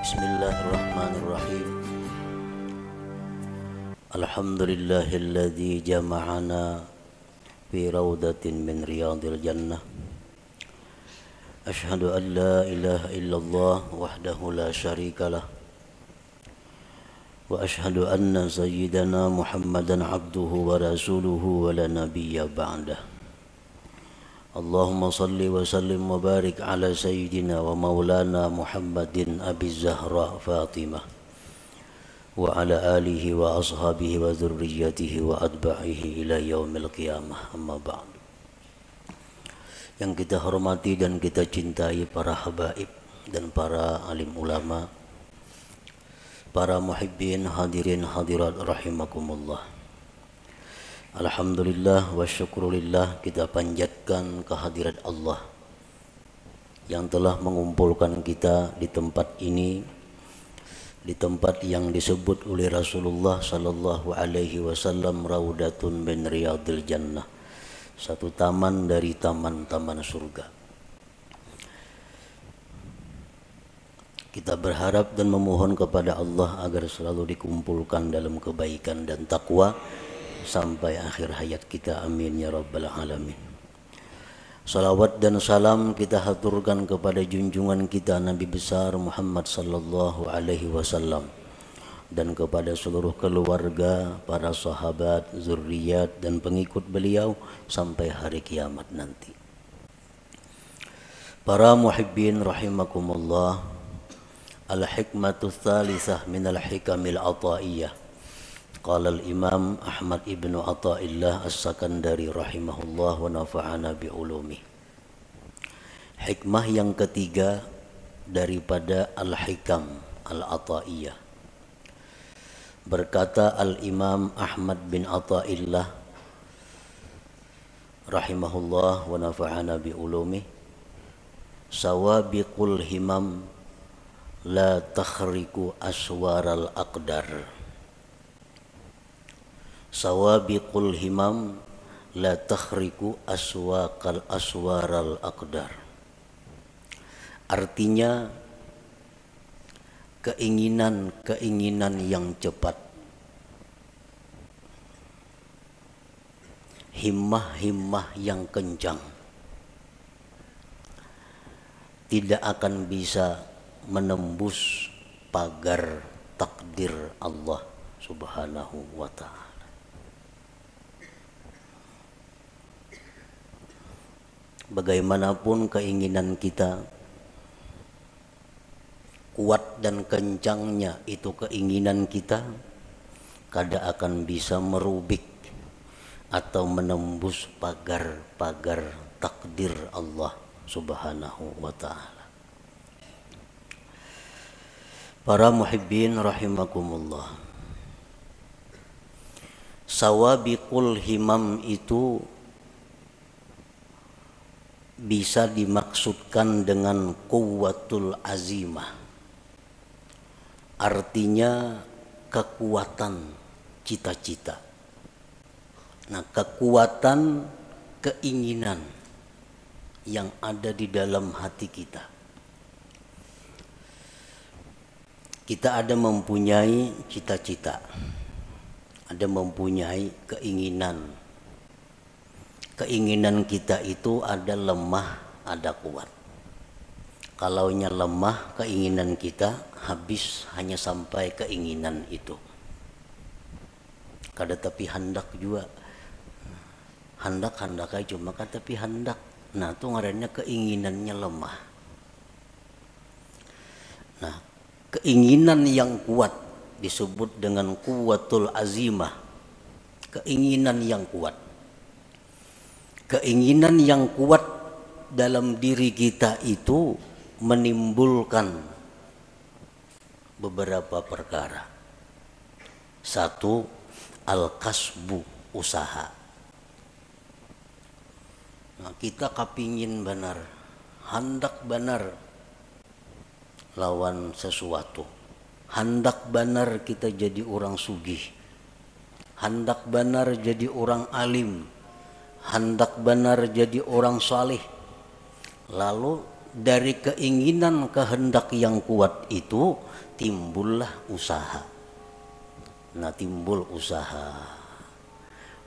Bismillahirrahmanirrahim. Alhamdulillahilladzi jama'ana fi rawdatin min riyadil jannah. Ashhadu an la ilaha illallah wahdahu la syarikalah. Wa ashhadu anna sayyidana Muhammadan abduhu wa rasuluhu wa la nabiyya ba'dah. Allahumma salli wa sallim wa barik ala sayyidina wa maulana Muhammadin Abi Zahra Fatimah wa ala alihi wa ashabihi wa dhurriyyatihi wa adba'ihi ila yaumil qiyamah, amma ba'd. Yang kita hormati dan kita cintai para habaib dan para alim ulama, para muhibbin hadirin hadirat rahimakumullah. Alhamdulillah wa syukrulillah, kita panjatkan kehadirat Allah yang telah mengumpulkan kita di tempat ini, di tempat yang disebut oleh Rasulullah sallallahu alaihi wasallam raudatun min riyadil jannah, satu taman dari taman-taman surga. Kita berharap dan memohon kepada Allah agar selalu dikumpulkan dalam kebaikan dan takwa sampai akhir hayat kita, amin ya rabbal alamin. Salawat dan salam kita haturkan kepada junjungan kita Nabi besar Muhammad sallallahu alaihi wasallam dan kepada seluruh keluarga, para sahabat, zuriat dan pengikut beliau sampai hari kiamat nanti. Para muhibbin rahimakumullah, al-hikmatu tsalitsah minal hikamil ataiyah. Qala al-Imam Ahmad ibnu Athaillah As-Sakandari rahimahullah wa nafa'ana bi'ulumi. Hikmah yang ketiga daripada al-hikam al-ataiyah. Berkata al-Imam Ahmad bin Athaillah rahimahullah wa nafa'ana bi'ulumi, sawabiqul himam la takhriku aswaral aqdar. Sawabiqul himam la takhriku aswaral aqdar. Artinya keinginan yang cepat, himmah yang kencang tidak akan bisa menembus pagar takdir Allah Subhanahu wa ta'ala. Bagaimanapun keinginan kita, kuat dan kencangnya itu keinginan kita, kada akan bisa merubik atau menembus pagar-pagar takdir Allah Subhanahu wa ta'ala. Para muhibbin rahimakumullah, sawabiqul himam itu bisa dimaksudkan dengan quwwatul azimah, artinya kekuatan cita-cita. Nah, kekuatan keinginan yang ada di dalam hati kita. Kita ada mempunyai cita-cita, ada mempunyai keinginan. Keinginan kita itu ada lemah, ada kuat. Kalaunya lemah keinginan kita, habis hanya sampai keinginan itu. Kada tapi hendak juga. Hendak aja cuma kada tapi hendak. Nah, itu ngarannya keinginannya lemah. Nah, keinginan yang kuat disebut dengan quwwatul azimah. Keinginan yang kuat. Keinginan yang kuat dalam diri kita itu menimbulkan beberapa perkara. Satu, al-kasbu, usaha. Nah, kita kapingin benar, hendak benar lawan sesuatu. Hendak benar kita jadi orang sugih. Hendak benar jadi orang alim. Hendak benar jadi orang saleh. Lalu dari keinginan kehendak yang kuat itu timbullah usaha. Nah, timbul usaha.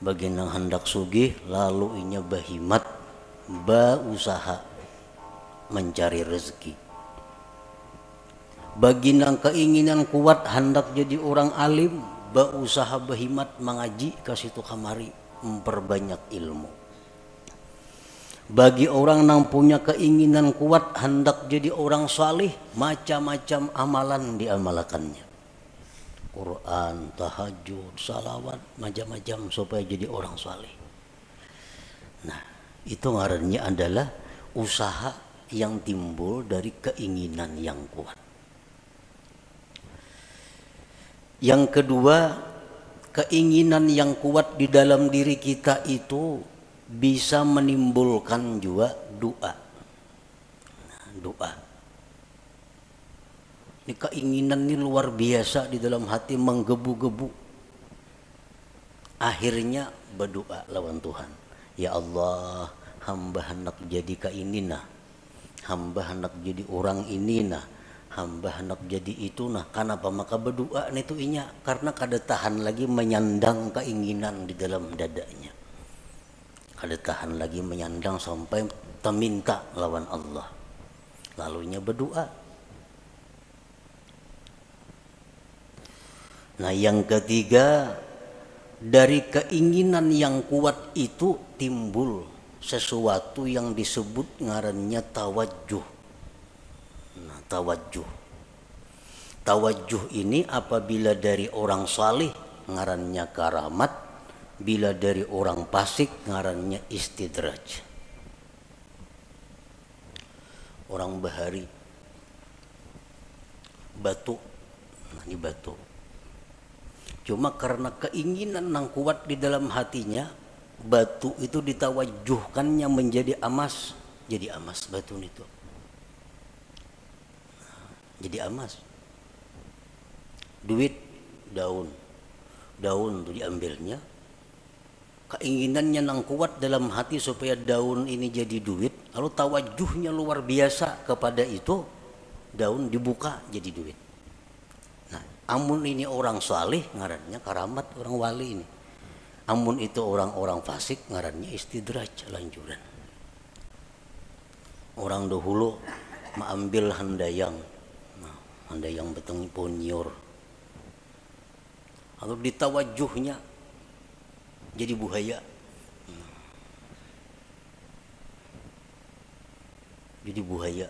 Bagi yang hendak sugih lalu inya bahimat usaha mencari rezeki. Bagi yang keinginan kuat hendak jadi orang alim, usaha bahimat mengaji ke situ kamari memperbanyak ilmu. Bagi orang yang punya keinginan kuat hendak jadi orang salih, macam-macam amalan diamalkannya. Quran, tahajud, salawat, macam-macam supaya jadi orang salih. Nah, itu ngarannya adalah usaha yang timbul dari keinginan yang kuat. Yang kedua, keinginan yang kuat di dalam diri kita itu bisa menimbulkan juga doa. Nah, doa. Ini keinginan ini luar biasa di dalam hati menggebu-gebu. Akhirnya berdoa lawan Tuhan. Ya Allah, hamba hendak jadi kainina. Hamba hendak jadi orang ini nah. Hamba hendak jadi itu nah. Kenapa maka berdoa itu inya? Karena kada tahan lagi menyandang keinginan di dalam dadanya. Kada tahan lagi menyandang sampai meminta lawan Allah. Lalunya berdoa. Nah, yang ketiga, dari keinginan yang kuat itu timbul sesuatu yang disebut ngarannya tawajjuh. Nah, tawajjuh. Tawajjuh ini apabila dari orang salih ngarannya karamat, bila dari orang fasik ngarannya istidraj. Orang bahari batu. Nah, ini batu. Cuma karena keinginan yang kuat di dalam hatinya, batu itu ditawajuhkannya menjadi emas, jadi emas batu itu. Jadi emas. Duit, daun itu diambilnya. Keinginannya yang kuat dalam hati supaya daun ini jadi duit, lalu tawajuhnya luar biasa kepada itu, daun dibuka jadi duit. Amun ini orang salih ngarannya karamat, orang wali ini. Amun itu orang-orang fasik ngarannya istidraj, lanjuran. Orang dahulu mengambil handayang. Nah, handayang beteng ponyur. Lalu ditawajuhnya jadi buhaya. Jadi buhaya.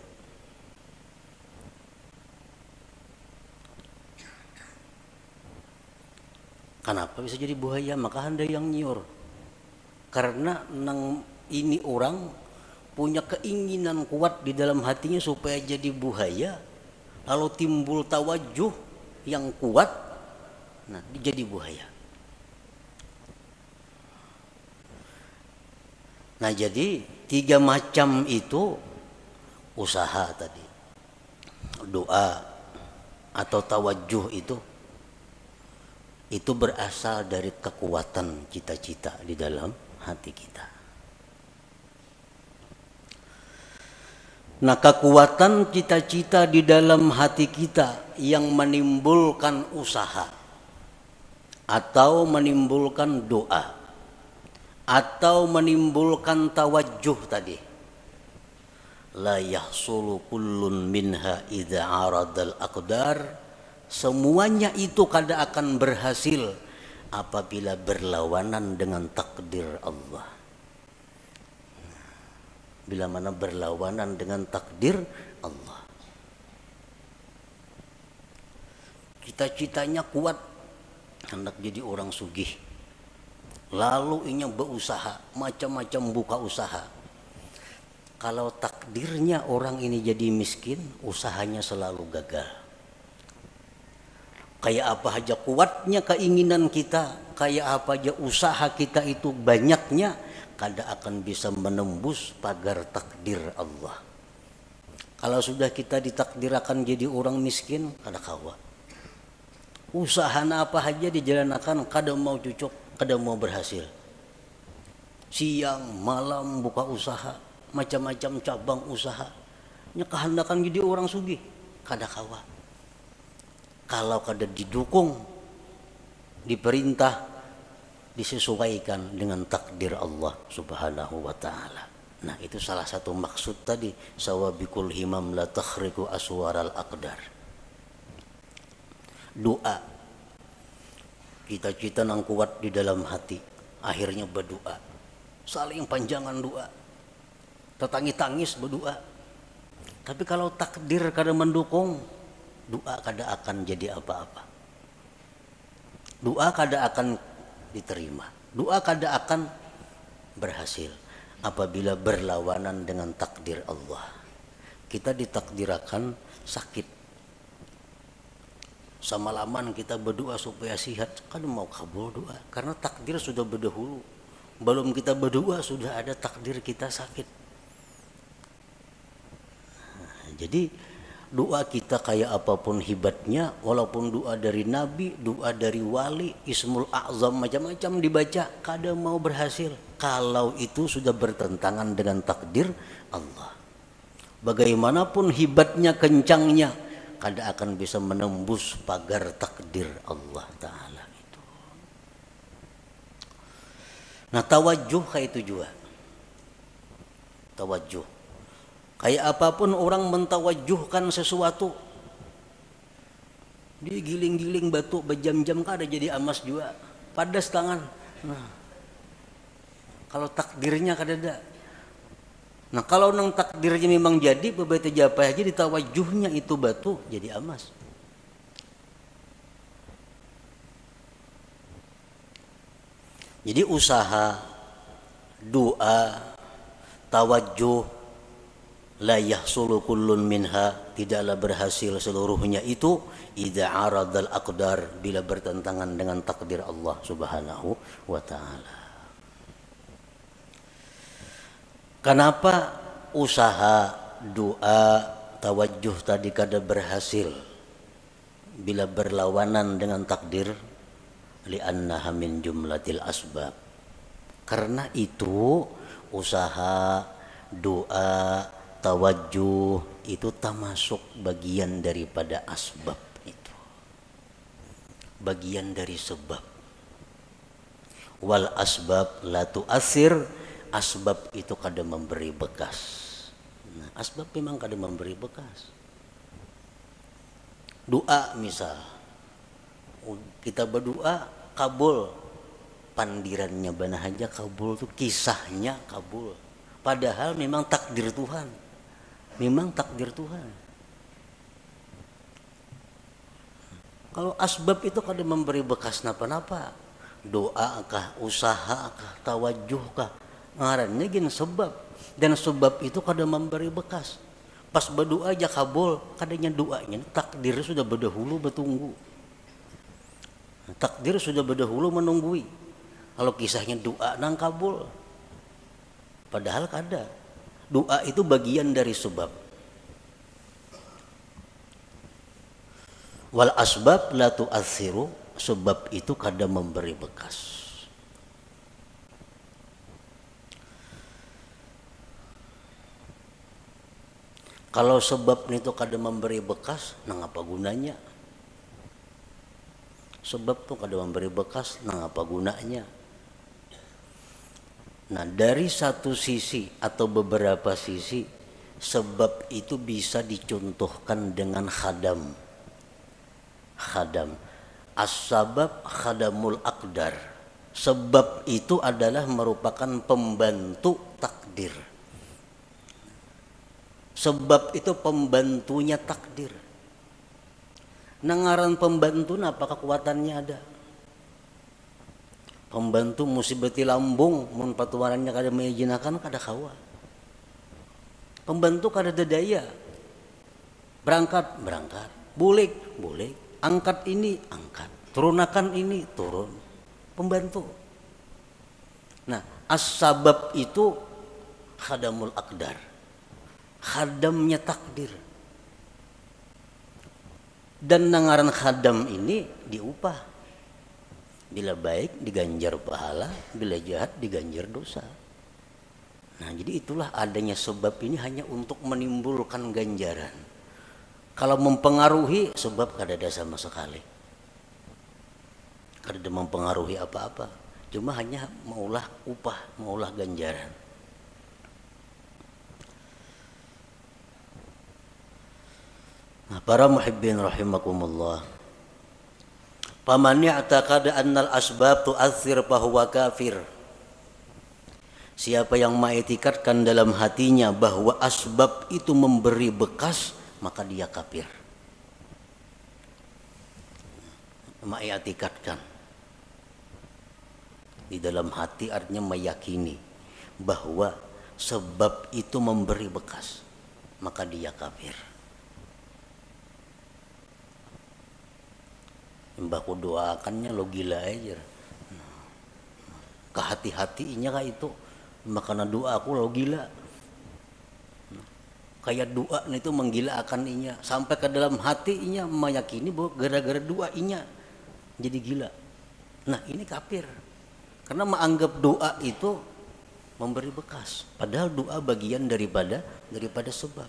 Kenapa bisa jadi buaya? Maka handayang nyiur. Karena ini orang punya keinginan kuat di dalam hatinya supaya jadi buaya, lalu timbul tawajuh yang kuat, nah jadi buaya. Nah, jadi 3 macam itu usaha tadi, doa atau tawajuh itu berasal dari kekuatan cita-cita di dalam hati kita. Nah, kekuatan cita-cita di dalam hati kita yang menimbulkan usaha atau menimbulkan doa atau menimbulkan tawajuh tadi. La yahsulu kullun minha idza aradal aqdar. Semuanya itu kada akan berhasil apabila berlawanan dengan takdir Allah. Bila mana berlawanan dengan takdir Allah. Cita-citanya kuat, hendak jadi orang sugih. Lalu inya berusaha, macam-macam buka usaha. Kalau takdirnya orang ini jadi miskin, usahanya selalu gagal. Kayak apa aja kuatnya keinginan kita, kayak apa aja usaha kita itu banyaknya, kada akan bisa menembus pagar takdir Allah. Kalau sudah kita ditakdirkan jadi orang miskin, kada kawa. Usaha apa aja dijalankan, kada mau cocok, kada mau berhasil. Siang, malam buka usaha, macam-macam cabang usaha. nya kehendakan jadi orang sugih kada kawa. Kalau kada didukung, diperintah, disesuaikan dengan takdir Allah Subhanahu wa taala. Nah, itu salah satu maksud tadi, sawabikul himam la takhriqu aswaral aqdar. Doa. Cita-cita nang kuat di dalam hati, akhirnya berdoa. Saling panjangan doa. Tetangis-tangis berdoa. Tapi kalau takdir kada mendukung, doa kada akan jadi apa-apa. Doa kada akan diterima. Doa kada akan berhasil apabila berlawanan dengan takdir Allah. Kita ditakdirakan sakit. Semalaman kita berdoa supaya sehat, kan mau kabul doa. Karena takdir sudah berdahulu. Belum kita berdoa sudah ada takdir kita sakit. Nah, jadi doa kita kayak apapun hebatnya, walaupun doa dari Nabi, doa dari wali, Ismul A'zam macam-macam dibaca, kada mau berhasil. Kalau itu sudah bertentangan dengan takdir Allah. Bagaimanapun hebatnya, kencangnya, kada akan bisa menembus pagar takdir Allah Ta'ala itu. Nah, tawajuh kayak itu juga. Tawajuh. Kayak apapun orang mentawajuhkan sesuatu, dia giling-giling batu berjam-jam kada jadi emas juga, padas tangan. Nah, kalau takdirnya kada ada. Nah, kalau nang takdirnya memang jadi, beberapa japa aja ditawajuhnya itu batu jadi emas. Jadi usaha, doa, tawajuh, la yahsulu kullun minha, tidaklah berhasil seluruhnya itu idza aradal aqdar, bila bertentangan dengan takdir Allah Subhanahu wa taala. Kenapa usaha, doa, tawajuh tadi kada berhasil bila berlawanan dengan takdir? Li'annaha min jumlatil asbab. Karena itu usaha, doa, tawajuh itu termasuk bagian daripada asbab itu. Bagian dari sebab. Wal asbab la tu'athir, asbab itu kada memberi bekas. Nah, asbab memang kada memberi bekas. Doa misal, kita berdoa kabul, pandirannya bana aja kabul tuh, kisahnya kabul. Padahal memang takdir Tuhan. Memang takdir Tuhan. Kalau asbab itu kada memberi bekas napa-napa. Doa kah, usaha kah, tawajuh kah, ngarannya gin sebab. Dan sebab itu kada memberi bekas. Pas berdoa aja kabul, kadanya doanya takdir sudah berdahulu bertunggu. Takdir sudah berdahulu menunggui. Kalau kisahnya doa nang kabul, padahal kada. Doa itu bagian dari sebab. Wal asbab la tu'athiru, sebab itu kada memberi bekas. Kalau sebab itu kada memberi bekas, nang apa gunanya? Sebab tuh kada memberi bekas, nang apa gunanya? Nah, dari satu sisi atau beberapa sisi, sebab itu bisa dicontohkan dengan khadam. Khadam. As-sabab khadamul aqdar. Sebab itu adalah merupakan pembantu takdir. Sebab itu pembantunya takdir. Nangaran pembantu apa kekuatannya ada? Pembantu musibati lambung, mun patuarannya kada mengijinakan kada kawa. Pembantu kada daya. Berangkat, bulik, angkat ini, angkat, turunakan ini, turun. Pembantu. Nah, as-sabab itu khadamul aqdar. Khadamnya takdir. Dan nangaran khadam ini diupah. Bila baik diganjar pahala, bila jahat diganjar dosa. Nah, jadi itulah adanya sebab ini hanya untuk menimbulkan ganjaran. Kalau mempengaruhi sebab kada ada sama sekali. Kada ada mempengaruhi apa-apa. Cuma hanya maulah upah, maulah ganjaran. Nah, para muhibbin rahimakumullah. Faman i'taqada annal asbab tu'athir fahuwa kafir. Siapa yang mengiktikadkan dalam hatinya bahwa asbab itu memberi bekas, maka dia kafir. Mengiktikadkan di dalam hati artinya meyakini bahwa sebab itu memberi bekas, maka dia kafir. Mbahku doakannya lo gila aja. Kehati-hatinya kah itu, makanya doa aku lo gila. Kayak doa itu menggilaakan inya sampai ke dalam hati inya meyakini bahwa gara-gara doa inya jadi gila. Nah, ini kafir. Karena menganggap doa itu memberi bekas, padahal doa bagian daripada sebab.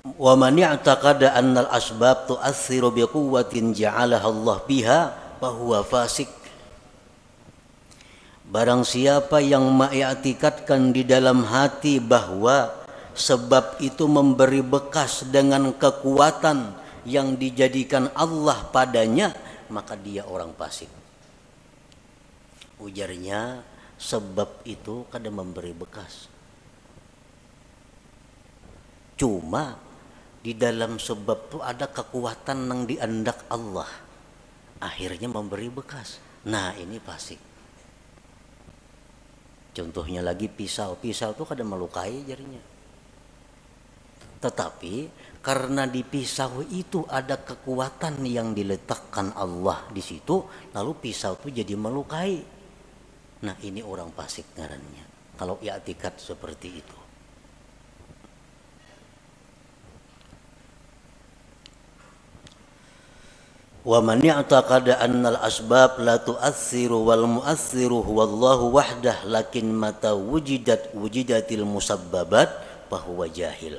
Wa man i'taqada annal asbab tu'assiru biquwwatin ja'alaha Allah biha fa huwa fasik. Barang siapa yang mengiktikadkan di dalam hati bahwa sebab itu memberi bekas dengan kekuatan yang dijadikan Allah padanya, maka dia orang fasik. Ujarnya, sebab itu kada memberi bekas. Cuma di dalam sebab itu ada kekuatan yang diandak Allah, akhirnya memberi bekas. Nah, ini fasik. Contohnya lagi pisau itu kada melukai jarinya. Tetapi karena di pisau itu ada kekuatan yang diletakkan Allah di situ, lalu pisau itu jadi melukai. Nah, ini orang fasik ngarannya. Kalau i'tikad seperti itu. Wa man i'taqada annal asbab la tu'assiru wal mu'assiru huwallahu wahdah lakin mata wujidatil musabbabat fahuwa jahil.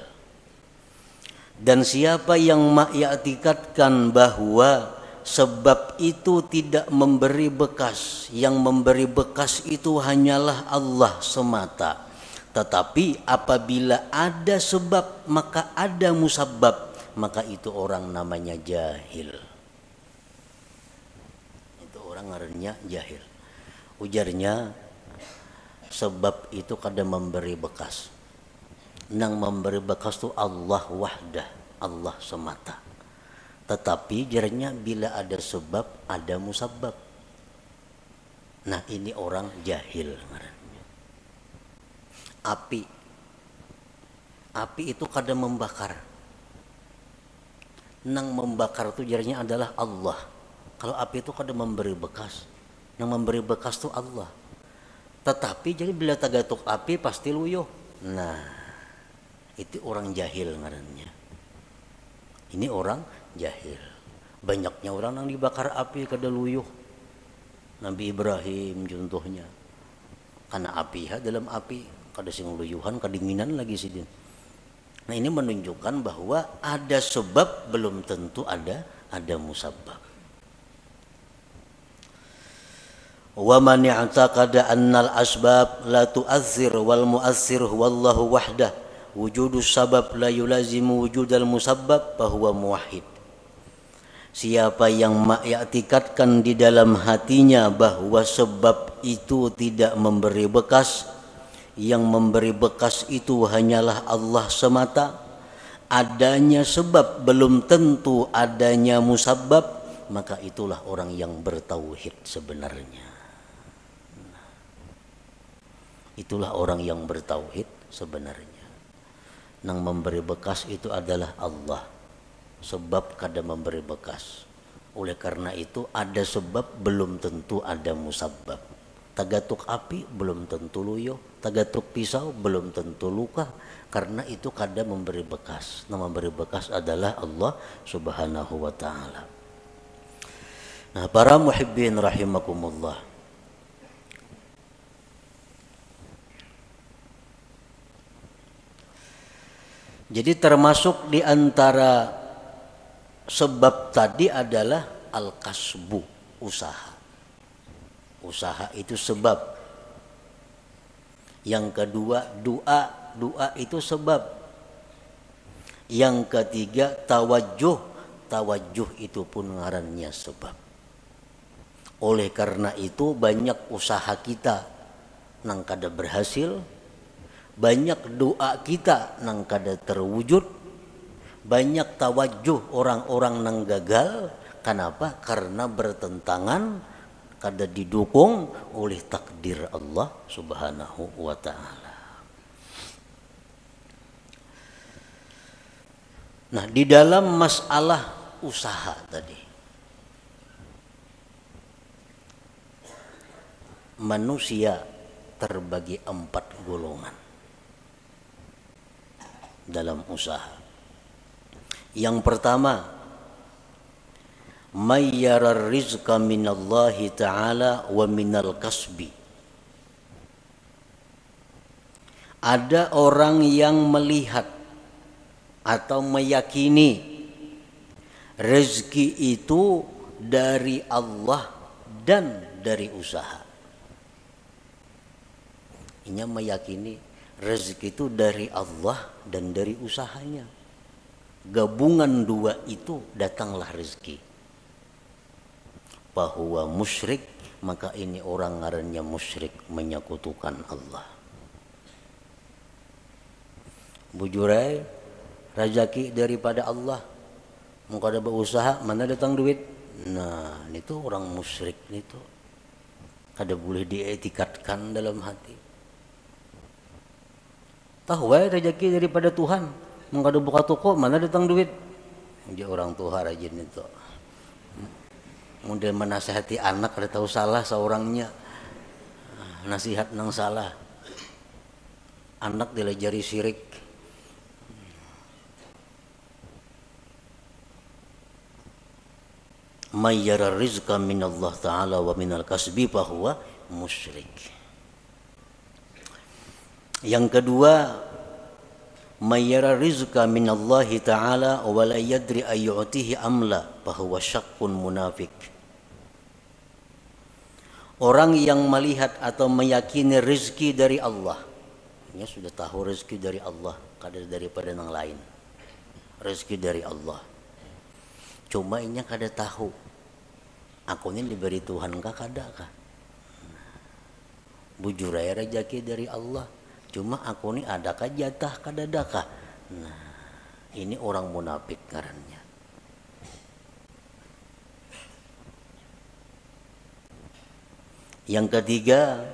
Dan siapa yang mengiktikadkan bahwa sebab itu tidak memberi bekas, yang memberi bekas itu hanyalah Allah semata. Tetapi apabila ada sebab maka ada musabbab, maka itu orang namanya jahil. Orang ngarannya jahil. Ujarnya, sebab itu kada memberi bekas. Nang memberi bekas itu Allah wahdah, Allah semata. Tetapi jarnya bila ada sebab ada musabbab. Nah, ini orang jahil ngarannya. Api itu kada membakar. Nang membakar itu jarnya adalah Allah. Kalau api itu kada memberi bekas, yang memberi bekas itu Allah. Tetapi jadi bila tagatuk api pasti luyuh. Nah, itu orang jahil ngarannya. Ini orang jahil. Banyaknya orang yang dibakar api kada luyuh. Nabi Ibrahim contohnya. Karena api dalam api kada sing luyuhan, kedinginan lagi sidin. Nah, ini menunjukkan bahwa ada sebab belum tentu ada musabbab. Wa man i'taqada annal asbab la tu'athir wal mu'athir wallahu wahdah wujudus sabab la yulazimu wujudal musabbab fahuwa muwahhid. Siapa yang mengiktikadkan di dalam hatinya bahwa sebab itu tidak memberi bekas, yang memberi bekas itu hanyalah Allah semata, adanya sebab belum tentu adanya musabbab, maka itulah orang yang bertauhid sebenarnya. Itulah orang yang bertauhid sebenarnya. Nang memberi bekas itu adalah Allah. Sebab kada memberi bekas. Oleh karena itu ada sebab belum tentu ada musabbab. Tagatuk api belum tentu luyuh, tagatuk pisau belum tentu luka. Karena itu kada memberi bekas. Nang memberi bekas adalah Allah Subhanahu wa ta'ala. Nah, para muhibbin rahimakumullah. Jadi termasuk di antara sebab tadi adalah al-kasbu, usaha. Usaha itu sebab. Yang kedua doa, doa itu sebab. Yang ketiga tawajjuh, tawajjuh itu pun ngarannya sebab. Oleh karena itu banyak usaha kita nang kada berhasil, banyak doa kita nang kada terwujud, banyak tawajjuh orang-orang nang gagal. Kenapa? Karena bertentangan, kada didukung oleh takdir Allah Subhanahu wa ta'ala. Nah, di dalam masalah usaha tadi, manusia terbagi 4 golongan dalam usaha. Yang pertama, mayyarar rizqa minallahi ta'ala wa minal kasbi. Ada orang yang melihat atau meyakini rezeki itu dari Allah dan dari usaha. Ini meyakini rezeki itu dari Allah dan dari usahanya. Gabungan dua itu datanglah rezeki. Bahwa musyrik, maka ini orang ngarannya musyrik, menyekutukan Allah. Bujurai rezeki daripada Allah, mau kada berusaha mana datang duit. Nah, itu orang musyrik itu kada boleh dietikatkan dalam hati. Tahu rezeki daripada Tuhan, mau kada buka toko mana datang duit. Dia orang tua rajin itu. Kemudian menasihati anak kada tahu salah seorangnya, nasihat nang salah, anak dilajari syirik. Mayyara rizqa minallah ta'ala wa minal kasbi fahuwa musyrik. Yang kedua, mayyara rizqa minallahi ta'ala wa la yadri ayyu'tihi amla fahuwa syakkun munafik. Orang yang melihat atau meyakini rezeki dari Allah, dia sudah tahu rezeki dari Allah, kada daripada yang lain. Rezeki dari Allah. Cuma inya kada tahu, aku ini diberi Tuhan kah kada kah? Bujur aja rezeki dari Allah. Cuma aku ini adakah jatah kada adakah? Nah, ini orang munafik karenanya. Yang ketiga,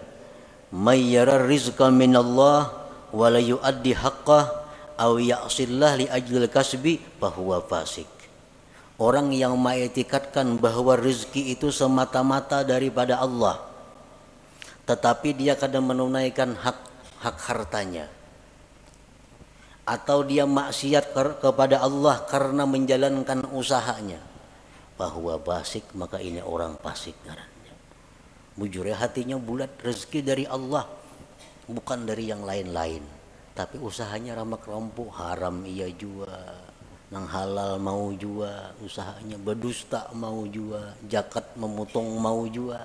mayyara rizqa minallah wa la yuaddi haqqah aw ya'sillah li ajlil kasbi fahuwa fasik. Orang yang mengetikatkan bahwa rezeki itu semata-mata daripada Allah, tetapi dia kadang menunaikan hak hartanya, atau dia maksiat kepada Allah karena menjalankan usahanya, bahwa fasik, maka ini orang fasik ngarannya. Bujur ya, hatinya bulat, rezeki dari Allah bukan dari yang lain-lain, tapi usahanya ramak-rampuk, haram ia jua, nang halal mau jua, usahanya berdusta mau jua, zakat memotong mau jua.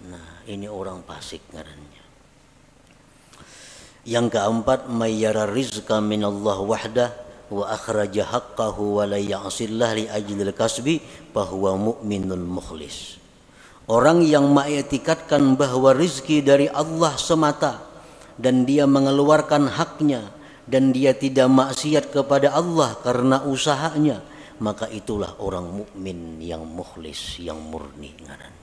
Nah, ini orang fasik ngarannya. Yang keempat, mayyara rizqa minallah wahdah wa akhraja haqqahu wa la ya'sillah li ajlil kasbi fahuwa mu'minun mukhlis. Orang yang mengetikatkan bahwa rizki dari Allah semata dan dia mengeluarkan haknya dan dia tidak maksiat kepada Allah karena usahanya, maka itulah orang mukmin yang mukhlis, yang murni ngarannya.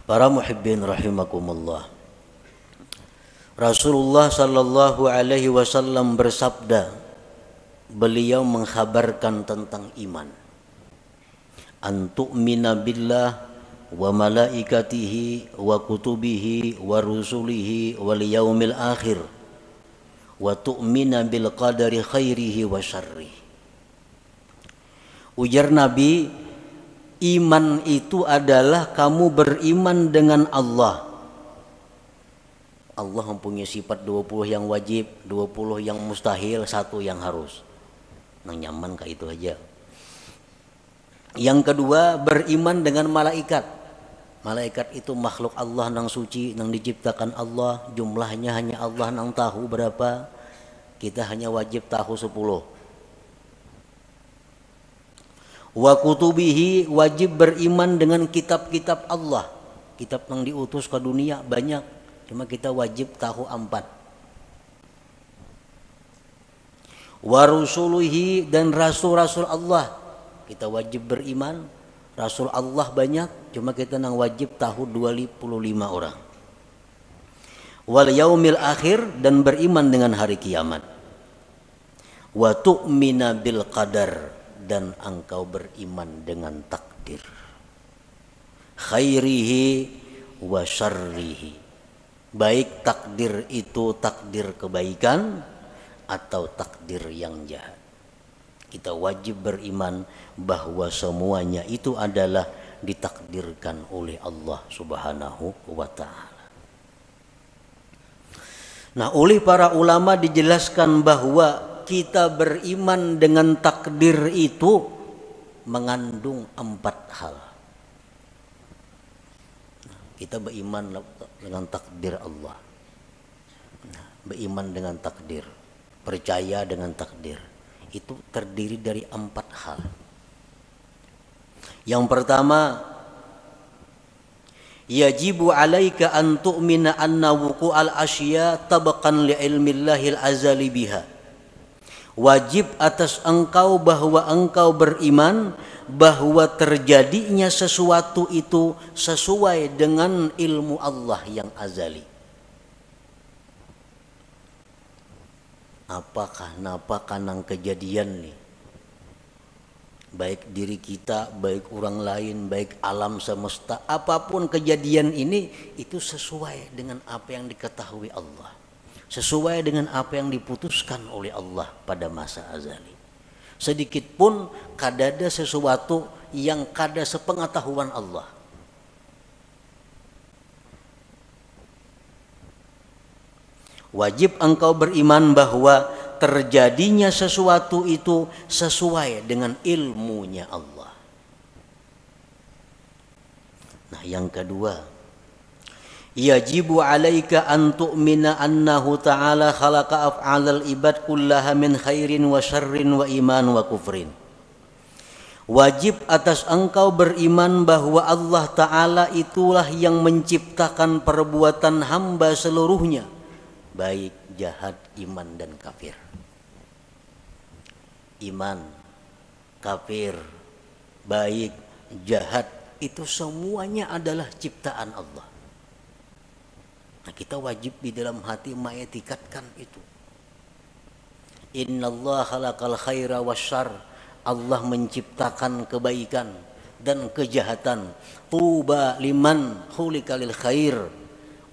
Para muhibbin rahimakumullah, Rasulullah sallallahu alaihi wasallam bersabda, beliau mengkhabarkan tentang iman. Antu'mina billah wa malaikatihi wa kutubihi wa rusulihi wal yaumil akhir wa tu'mina bil qadari khairihi wa syarrihi. Ujar Nabi, iman itu adalah kamu beriman dengan Allah. Allah mempunyai sifat 20 yang wajib, 20 yang mustahil, 1 yang harus. Nang nyaman kayak itu aja. Yang kedua, beriman dengan malaikat. Malaikat itu makhluk Allah nang suci, nang diciptakan Allah, jumlahnya hanya Allah nang tahu berapa. Kita hanya wajib tahu 10. Wa kutubihi, wajib beriman dengan kitab-kitab Allah. Kitab yang diutus ke dunia banyak, cuma kita wajib tahu 4. Wa rusuluhi, dan rasul-rasul Allah, kita wajib beriman. Rasul Allah banyak, cuma kita nang wajib tahu 25 orang. Wal yaumil akhir, dan beriman dengan hari kiamat. Wa tu'mina bil qadar, dan engkau beriman dengan takdir. Khairihi wa syarrihi, baik takdir itu takdir kebaikan atau takdir yang jahat. Kita wajib beriman bahwa semuanya itu adalah ditakdirkan oleh Allah Subhanahu wa ta'ala. Nah, oleh para ulama dijelaskan bahwa kita beriman dengan takdir itu mengandung 4 hal. Kita beriman dengan takdir Allah. Beriman dengan takdir, percaya dengan takdir. Itu terdiri dari 4 hal. Yang pertama, yajibu alaika an tu'mina anna wuqu'al asya tabaqan li ilmillahil azali biha. Wajib atas engkau bahwa engkau beriman bahwa terjadinya sesuatu itu sesuai dengan ilmu Allah yang azali. Apakah napakanang kejadian nih, baik diri kita, baik orang lain, baik alam semesta, apapun kejadian ini itu sesuai dengan apa yang diketahui Allah, sesuai dengan apa yang diputuskan oleh Allah pada masa azali. Sedikit pun kadada sesuatu yang kada sepengetahuan Allah. Wajib engkau beriman bahwa terjadinya sesuatu itu sesuai dengan ilmunya Allah. Nah, yang kedua, yajibu alaika an tu'mina annahu ta'ala khalaqa af'alal ibad kullaha min khairin wa syarrin wa iman wa kufrin. Wajib atas engkau beriman bahwa Allah Ta'ala itulah yang menciptakan perbuatan hamba seluruhnya, baik jahat, iman dan kafir. Iman, kafir, baik, jahat, itu semuanya adalah ciptaan Allah. Nah, kita wajib di dalam hati mengetikatkan itu. Innallaha khalaqal khaira wasyarr, Allah menciptakan kebaikan dan kejahatan. Tuba liman khuliqa lil khair,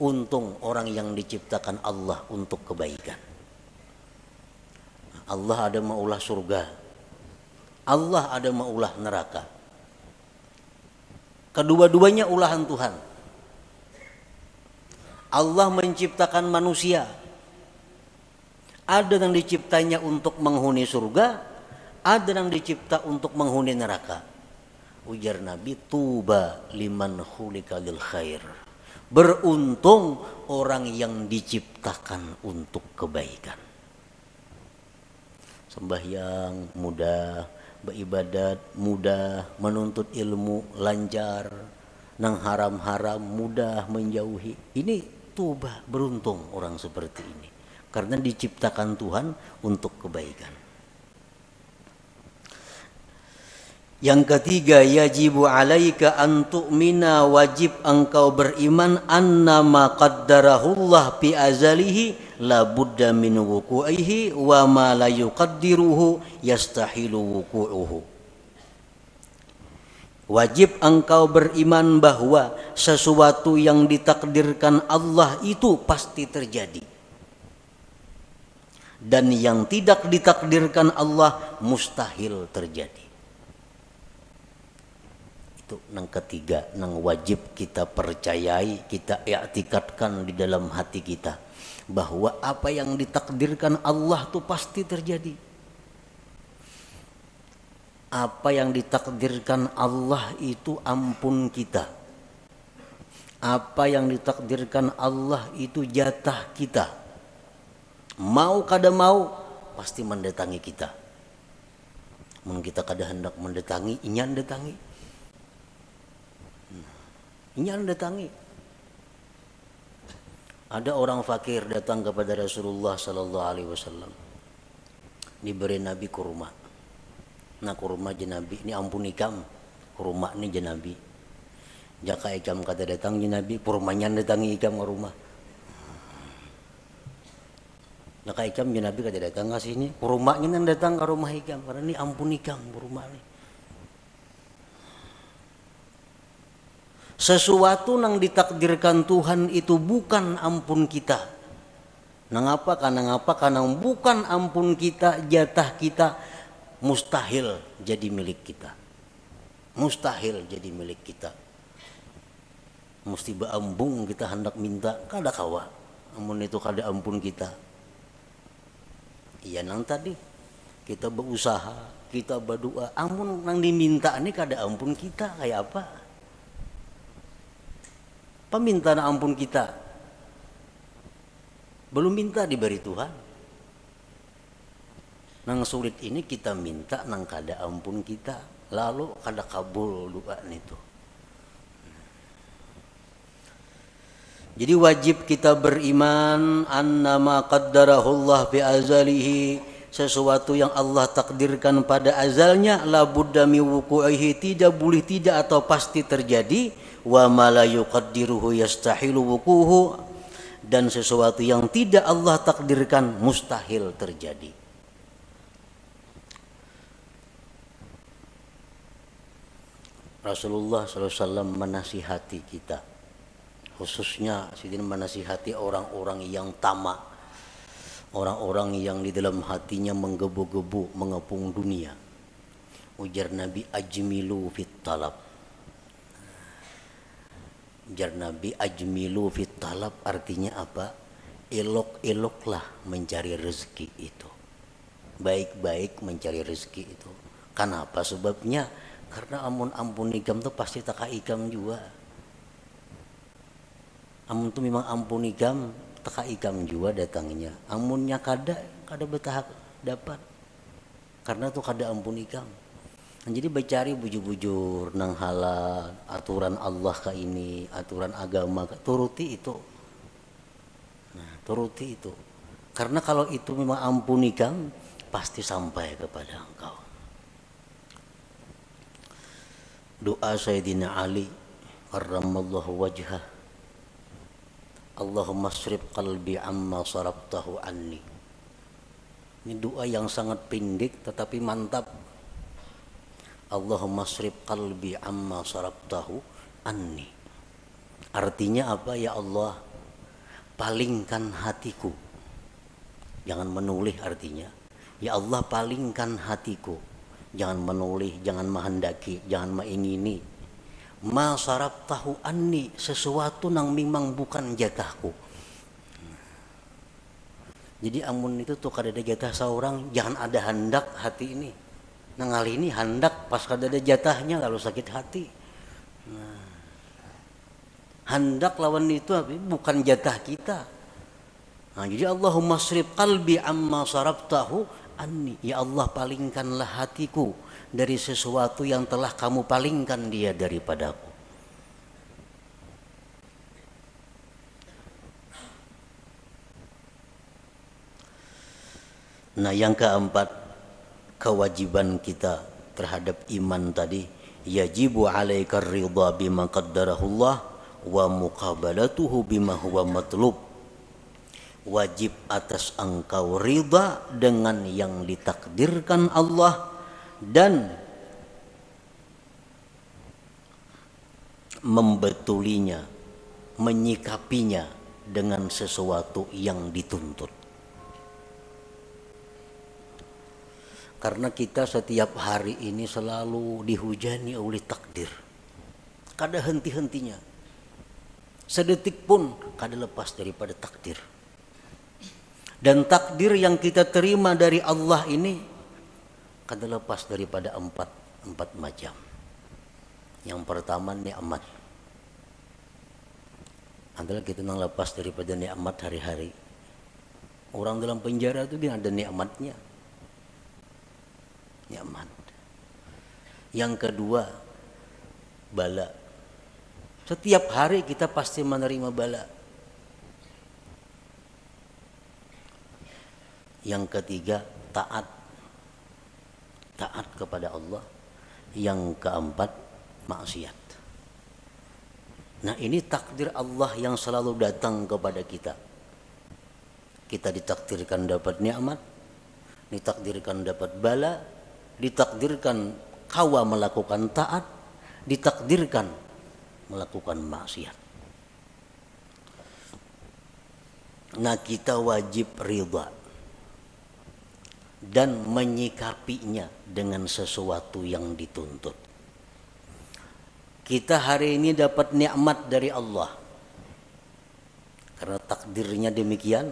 untung orang yang diciptakan Allah untuk kebaikan. Allah ada maulah surga, Allah ada maulah neraka. Kedua-duanya ulahan Tuhan. Allah menciptakan manusia, ada yang diciptanya untuk menghuni surga, ada yang dicipta untuk menghuni neraka. Ujar Nabi, tuba liman khuliqa lil khair, beruntung orang yang diciptakan untuk kebaikan. Sembahyang mudah, beribadat mudah, menuntut ilmu lancar, nang haram-haram mudah menjauhi. Ini tuba, beruntung orang seperti ini, karena diciptakan Tuhan untuk kebaikan. Yang ketiga, yajibu alaika an tu'mina, wajib engkau beriman annama qaddarahullah fi azalihi la budda min wuqu'ihi wa ma la yuqaddiruhu yastahilu wuqu'uhu. Wajib engkau beriman bahwa sesuatu yang ditakdirkan Allah itu pasti terjadi. dan yang tidak ditakdirkan Allah mustahil terjadi. Itu yang ketiga, yang wajib kita percayai, kita i'tikadkan di dalam hati kita, bahwa apa yang ditakdirkan Allah itu pasti terjadi. Apa yang ditakdirkan Allah itu ampun kita. Apa yang ditakdirkan Allah itu jatah kita. Mau kada mau pasti mendatangi kita. Mun kita kada hendak mendatangi, inyan datangi. Inyan datangi. Ada orang fakir datang kepada Rasulullah sallallahu alaihi wasallam. Diberi Nabi kurma. Nah kurma jenabi ini ampun ikam. Kurma ini jenabi. Jaka ikam kata datang jenabi, kurmanya datangi ikam ke rumah. Jaka ikam jenabi kata datang ke sini, kurmanya datang ke rumah ikam. Karena ini ampun ikam kurma ini. Sesuatu yang ditakdirkan Tuhan itu bukan ampun kita. Nangapa? Karena bukan ampun kita, jatah kita mustahil jadi milik kita. Mustahil jadi milik kita. Mesti beambung kita hendak minta, kada kawa. Amun itu kada ampun kita. Iya nang tadi kita berusaha, kita berdoa, amun nang diminta ini kada ampun kita kayak apa? Permintaan ampun kita belum minta diberi Tuhan. Nang sulit ini kita minta nang kada ampun kita, lalu kada kabul doa itu. Jadi wajib kita beriman annama qaddarahullah fi azalihi, sesuatu yang Allah takdirkan pada azalnya la budda mi wuqu'ihi, tidak boleh tidak atau pasti terjadi, wa ma la yuqaddiruhu yastahilu wuquhu, dan sesuatu yang tidak Allah takdirkan mustahil terjadi. Rasulullah SAW menasihati kita, khususnya sidin menasihati orang-orang yang tamak, orang-orang yang di dalam hatinya menggebu-gebu mengepung dunia. Ujar Nabi, ajmilu fit talab. Ujar Nabi, ajmilu fit talab artinya apa? Elok-eloklah mencari rezeki itu. Baik-baik mencari rezeki itu. Kenapa sebabnya? Karena ampun ikam tuh pasti taka ikam juga. Amun tuh memang ampun ikam, taka ikam juga datangnya. Amunnya kada betah dapat. Karena tuh kada ampun ikam. Nah, jadi bercari bujur-bujur nang halal, aturan Allah ka ini, aturan agama, turuti itu. Nah, turuti itu. Karena kalau itu memang ampun ikam, pasti sampai kepada engkau. Doa Sayyidina Ali karramallahu wajhah, Allahumma srif qalbi amma sarabtahu anni. Ini doa yang sangat pendek tetapi mantap. Allahumma srif qalbi amma sarabtahu anni. Artinya apa? Ya Allah, palingkan hatiku. Jangan menulis artinya. Ya Allah, palingkan hatiku. Jangan menulis, jangan menghendaki, jangan mengingini. Ma sarabtahu anni, sesuatu yang memang bukan jatahku. Jadi amun itu tuh kada ada jatah seorang, jangan ada hendak hati ini. Nang kali ini hendak pas kada ada jatahnya kalau sakit hati. Nah, hendak lawan itu bukan jatah kita. Nah, jadi Allahumma srif qalbi amma sarabtahu anni. Ya Allah, palingkanlah hatiku dari sesuatu yang telah kamu palingkan dia daripadaku. Nah, yang keempat, kewajiban kita terhadap iman tadi, yajibu alaika ridha bima qaddarahullah wa muqabalatuhu bima huwa matlub. Wajib atas engkau ridha dengan yang ditakdirkan Allah dan membetulinya, menyikapinya dengan sesuatu yang dituntut. Karena kita setiap hari ini selalu dihujani oleh takdir. Kada henti-hentinya. Sedetik pun kada lepas daripada takdir. Dan takdir yang kita terima dari Allah ini kada lepas daripada empat macam. Yang pertama nikmat. Adalah kita nang lepas daripada nikmat hari-hari. Orang dalam penjara itu ada nikmatnya. Nikmat. Yang kedua, bala. Setiap hari kita pasti menerima bala. Yang ketiga, taat. Taat kepada Allah. Yang keempat, maksiat. Nah, ini takdir Allah yang selalu datang kepada kita. Kita ditakdirkan dapat nikmat, ditakdirkan dapat bala, ditakdirkan kawa melakukan taat, ditakdirkan melakukan maksiat. Nah, kita wajib ridha dan menyikapinya dengan sesuatu yang dituntut. Kita hari ini dapat nikmat dari Allah. Karena takdirnya demikian,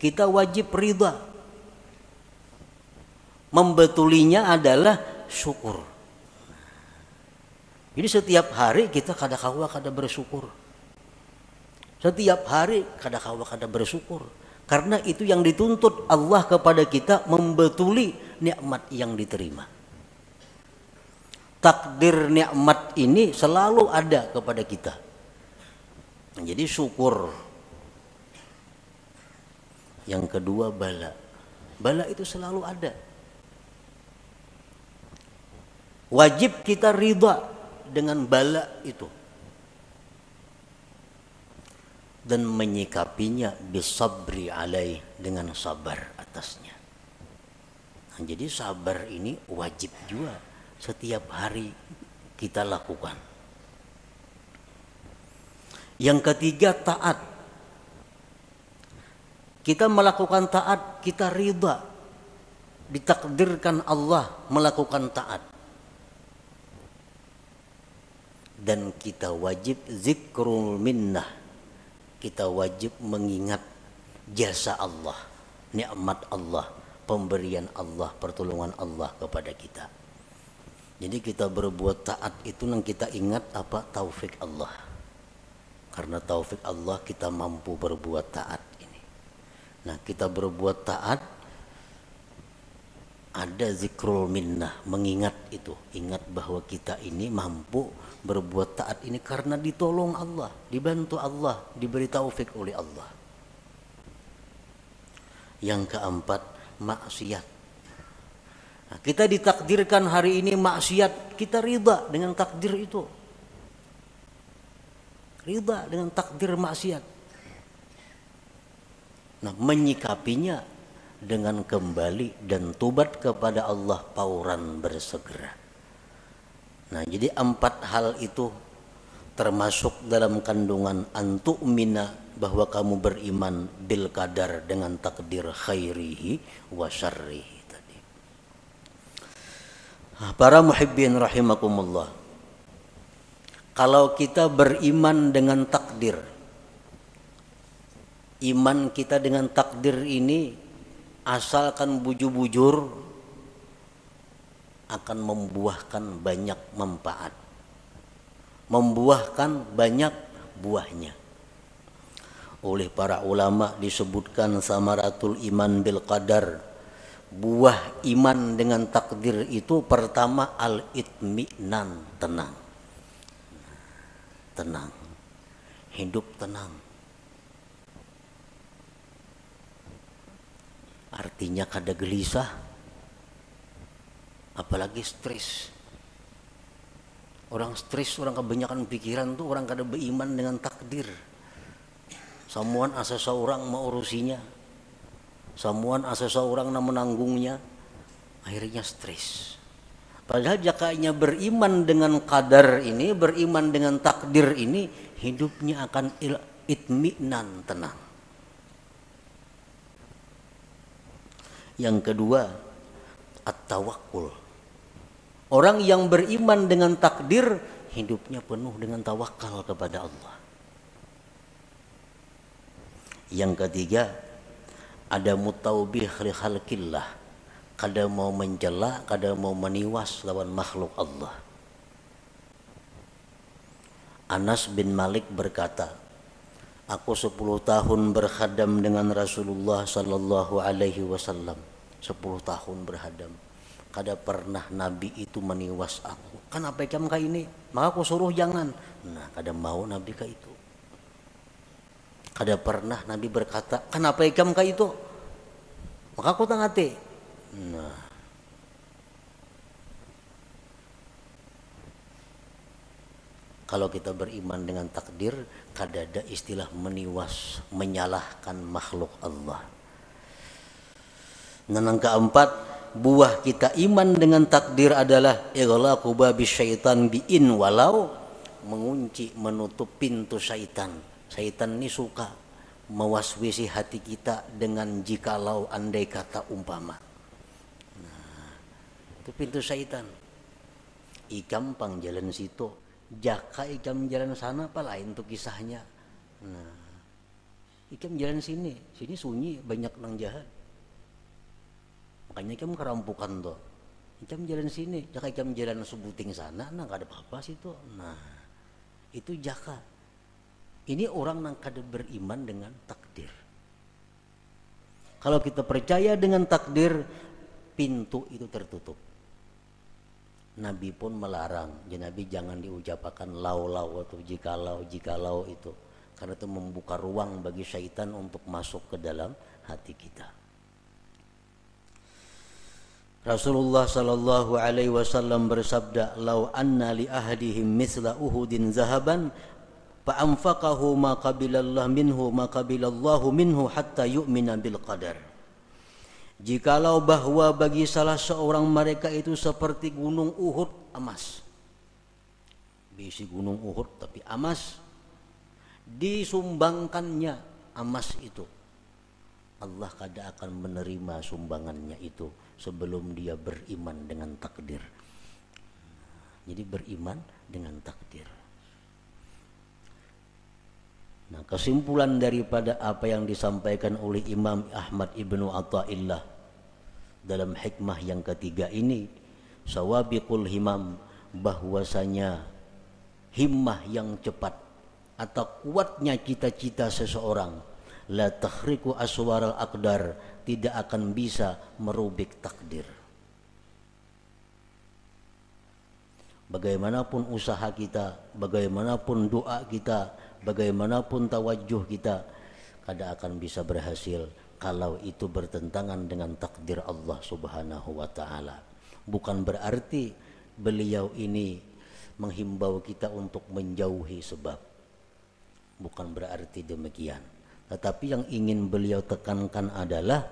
kita wajib ridha. Membetulinya adalah syukur. Jadi setiap hari kita kada bersyukur. Setiap hari kada bersyukur. Karena itu yang dituntut Allah kepada kita, membetuli nikmat yang diterima. Takdir nikmat ini selalu ada kepada kita. Jadi syukur. Yang kedua bala. Bala itu selalu ada. Wajib kita ridha dengan bala itu. Dan menyikapinya bisabri alaih, dengan sabar atasnya. Nah, jadi sabar ini wajib juga setiap hari kita lakukan. Yang ketiga taat. Kita melakukan taat, kita ridha. Ditakdirkan Allah melakukan taat. Dan kita wajib zikrul minnah. Kita wajib mengingat jasa Allah, nikmat Allah, pemberian Allah, pertolongan Allah kepada kita. Jadi kita berbuat taat itu yang kita ingat apa? Taufik Allah. Karena taufik Allah kita mampu berbuat taat ini. Nah, kita berbuat taat, ada zikrul minnah, mengingat itu, ingat bahwa kita ini mampu berbuat taat ini karena ditolong Allah, dibantu Allah, diberi taufik oleh Allah. Yang keempat, maksiat. Nah, kita ditakdirkan hari ini maksiat, kita ridha dengan takdir itu. Ridha dengan takdir maksiat. Nah, menyikapinya dengan kembali dan tobat kepada Allah fauran bersegera. Nah, jadi 4 hal itu termasuk dalam kandungan antu'mina, bahwa kamu beriman bil qadar, dengan takdir khairihi wa syarrihi tadi. Para muhibbin rahimakumullah. Kalau kita beriman dengan takdir, iman kita dengan takdir ini asalkan bujur-bujur akan membuahkan banyak manfaat, membuahkan banyak buahnya. Oleh para ulama disebutkan samaratul iman bil qadar, buah iman dengan takdir itu pertama al-itminan, tenang. Tenang, hidup tenang. Artinya kada gelisah, apalagi stres. Orang stres, orang kebanyakan pikiran tuh orang kada beriman dengan takdir. Samuan asa seorang mau urusinya, samuan asa seorang na menanggungnya, akhirnya stres. Padahal jakanya beriman dengan qadar ini, beriman dengan takdir ini, hidupnya akan itminan, tenang. Yang kedua, at-tawakkul. Orang yang beriman dengan takdir, hidupnya penuh dengan tawakal kepada Allah. Yang ketiga, ada mutaubih li khalqillah, kada mau mencela, kada mau meniwas lawan makhluk Allah. Anas bin Malik berkata, aku 10 tahun berkhadam dengan Rasulullah sallallahu alaihi wasallam. 10 tahun berkhadam. Kada pernah Nabi itu meniwas aku. Kan apa jam kayak ini? Maka aku suruh jangan. Nah, kada mau Nabi kayak itu. Kada pernah Nabi berkata, kan apa jam kayak itu? Maka aku tangati. Nah, kalau kita beriman dengan takdir, kada ada istilah meniwas, menyalahkan makhluk Allah. Dan yang keempat, buah kita iman dengan takdir adalah ighlaqu babis syaitan bi'in walau, mengunci, menutup pintu syaitan. Syaitan ini suka mewaswisi hati kita dengan jikalau, andai kata, umpama. Nah, itu pintu syaitan. Ikam pang jalan situ, jaka ikam jalan sana, apa lain tuh kisahnya. Nah, ikam jalan sini sunyi, banyak nang jahat. Makanya ikam kerampukan tuh. Ikam jalan sini, jaka ikam jalan sebuting sana, nah gak ada apa-apa situ. Nah, itu jaka. Ini orang yang kada beriman dengan takdir. Kalau kita percaya dengan takdir, pintu itu tertutup. Nabi pun melarang, Nabi jangan diucapkan lau-lau atau jikalau itu, karena itu membuka ruang bagi syaitan untuk masuk ke dalam hati kita. Rasulullah sallallahu alaihi wasallam bersabda, "Lau anna li ahadihim mithla Uhudin zahaban fa anfaqahu ma qabilallahu minhu hatta yu'mina bil qadar." Jikalau bahwa bagi salah seorang mereka itu seperti gunung Uhud emas. Bisi gunung Uhud tapi emas, disumbangkannya emas itu, Allah kada akan menerima sumbangannya itu sebelum dia beriman dengan takdir. Jadi beriman dengan takdir. Nah, kesimpulan daripada apa yang disampaikan oleh Imam Ahmad ibnu Athaillah dalam hikmah yang ketiga ini, sawabiqul himam, bahwasanya himmah yang cepat atau kuatnya cita-cita seseorang, la takhriqu aswaral aqdar, tidak akan bisa merubik takdir. Bagaimanapun usaha kita, bagaimanapun doa kita, bagaimanapun tawajuh kita, kada akan bisa berhasil kalau itu bertentangan dengan takdir Allah Subhanahu wa taala. Bukan berarti beliau ini menghimbau kita untuk menjauhi sebab. Bukan berarti demikian. Tetapi yang ingin beliau tekankan adalah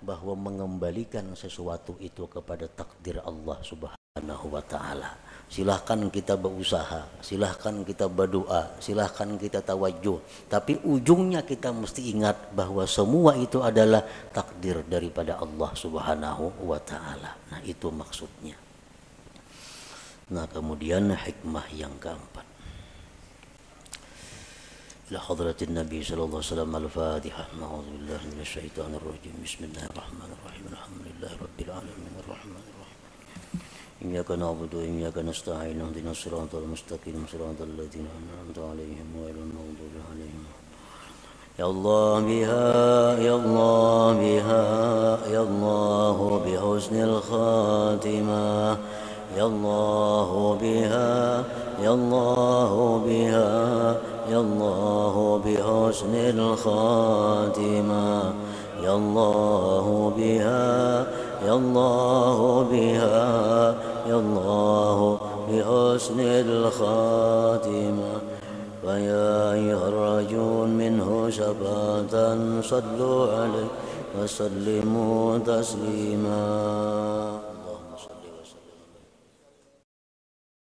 bahwa mengembalikan sesuatu itu kepada takdir Allah Subhanahu wa taala. Silahkan kita berusaha, silahkan kita berdoa, silahkan kita tawajuh, tapi ujungnya kita mesti ingat bahwa semua itu adalah takdir daripada Allah Subhanahu wa taala. Nah, itu maksudnya. Nah, kemudian hikmah yang keempat. Ila hadratin Nabi sallallahu alaihi wasallam, al-Fatihah. A'udzu billahi minasy syaithanir rajim. Bismillahirrahmanirrahim. Alhamdulillahirabbil alamin arrahmanir rahim. Iyyaka na'budu wa iyyaka nasta'in. Ihdinas siratal mustaqim, siratal ladzina an'amta 'alaihim ghairil maghdubi 'alaihim. Ya Allah biha, ya Allah biha, ya Allah bi husnil khatimah. Ya Allah biha, ya Allah biha, ya Allah bi husnil khatimah. Ya Allah biha, ya Allah biha, ya Allah bi husnil khatimah. Wa ya ayyuhar-rajun minhu syafatan sallu alaihi wa sallimu taslima.